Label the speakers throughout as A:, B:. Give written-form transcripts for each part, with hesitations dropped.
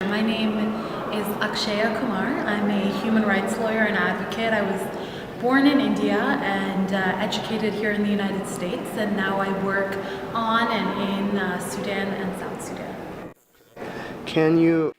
A: My name is Akshaya Kumar. I'm a human rights lawyer and advocate. I was born in India and educated here in the United States, and now I work on and in Sudan and South Sudan.
B: Can you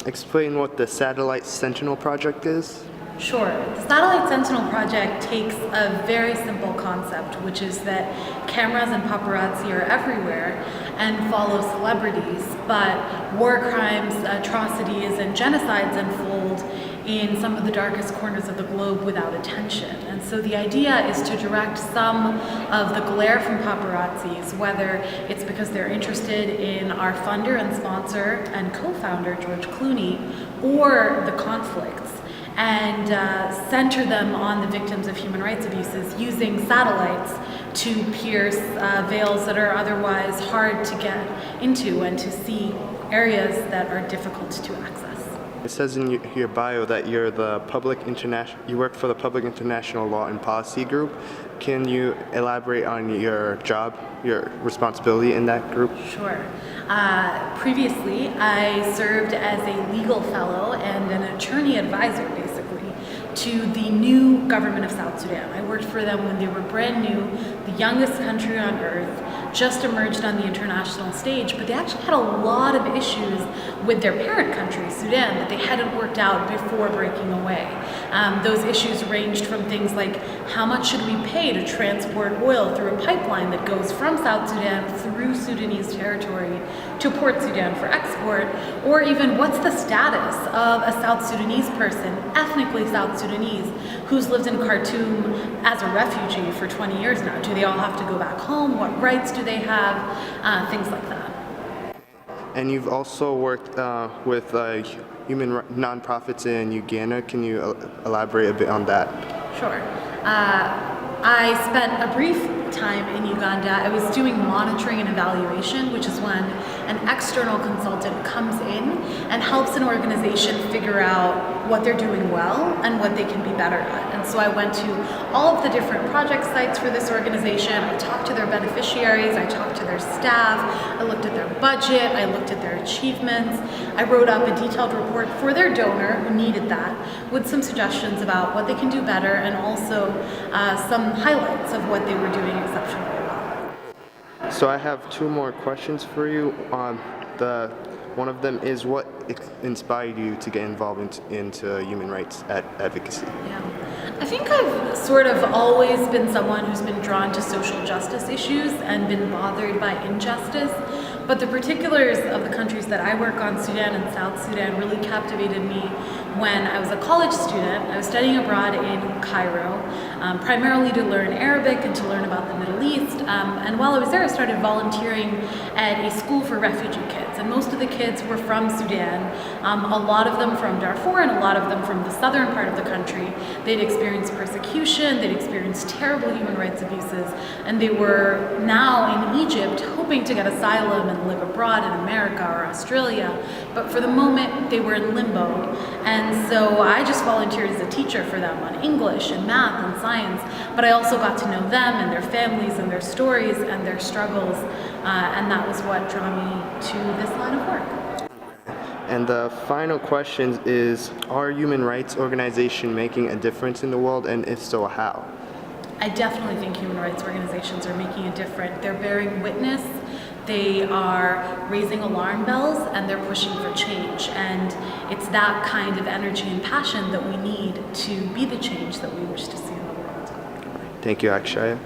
B: explain what the Satellite Sentinel Project is?
A: Sure. The Satellite Sentinel Project takes a very simple concept, which is that cameras and paparazzi are everywhere and follow celebrities, but war crimes, atrocities, and genocides unfold in some of the darkest corners of the globe without attention. And so the idea is to direct some of the glare from paparazzis, whether it's because they're interested in our funder and sponsor and co-founder, George Clooney, or the conflicts, and center them on the victims of human rights abuses using satellites to pierce veils that are otherwise hard to get into and to see areas that are difficult to access.
B: It says in your bio that you're you work for the Public International Law and Policy Group. Can you elaborate on your job, your responsibility in that group?
A: Sure. Previously, I served as a legal fellow and an attorney advisor, basically, to the new government of South Sudan. I worked for them when they were brand new, the youngest country on earth, just emerged on the international stage, but they actually had a lot of issues with their parent country, Sudan, that they hadn't worked out before breaking away. Those issues ranged from things like how much should we pay to transport oil through a pipeline that goes from South Sudan through Sudanese territory to Port Sudan for export, or even what's the status of a South Sudanese person, ethnically South Sudanese, who's lived in Khartoum as a refugee for 20 years now. Do they all have to go back home? What rights do they have? Things like that.
B: And you've also worked with human nonprofits in Uganda. Can you elaborate a bit on that?
A: Sure. I spent a brief time in Uganda. I was doing monitoring and evaluation, which is when an external consultant comes in and helps an organization figure out what they're doing well and what they can be better at. And so I went to all of the different project sites for this organization. I talked to their beneficiaries, I talked to their staff, I looked at their budget, I looked at their achievements. I wrote up a detailed report for their donor who needed that, with some suggestions about what they can do better and also some highlights of what they were doing exceptionally well.
B: So I have two more questions for you. One of them is, what inspired you to get involved into human rights advocacy?
A: Yeah. I think I've sort of always been someone who's been drawn to social justice issues and been bothered by injustice, but the particulars of the countries that I work on, Sudan and South Sudan, really captivated me when I was a college student. I was studying abroad in Cairo, primarily to learn Arabic and to learn about the Middle East, and while I was there I started volunteering at a school for refugee kids, and most of the kids were from Sudan, a lot of them from Darfur and a lot of them from the southern part of the country. They'd experienced persecution, they'd experienced terrible human rights abuses, and they were now in Egypt hoping to get asylum and live abroad in America or Australia, but for the moment they were in limbo. And so I just volunteered as a teacher for them on English and math and science, but I also got to know them and their families and their stories and their struggles, and that was what drew me to this line of work.
B: And the final question is, are human rights organizations making a difference in the world, and if so, how?
A: I definitely think human rights organizations are making a difference. They're bearing witness, they are raising alarm bells, and they're pushing for change. And it's that kind of energy and passion that we need to be the change that we wish to see in the world.
B: Thank you, Akshaya.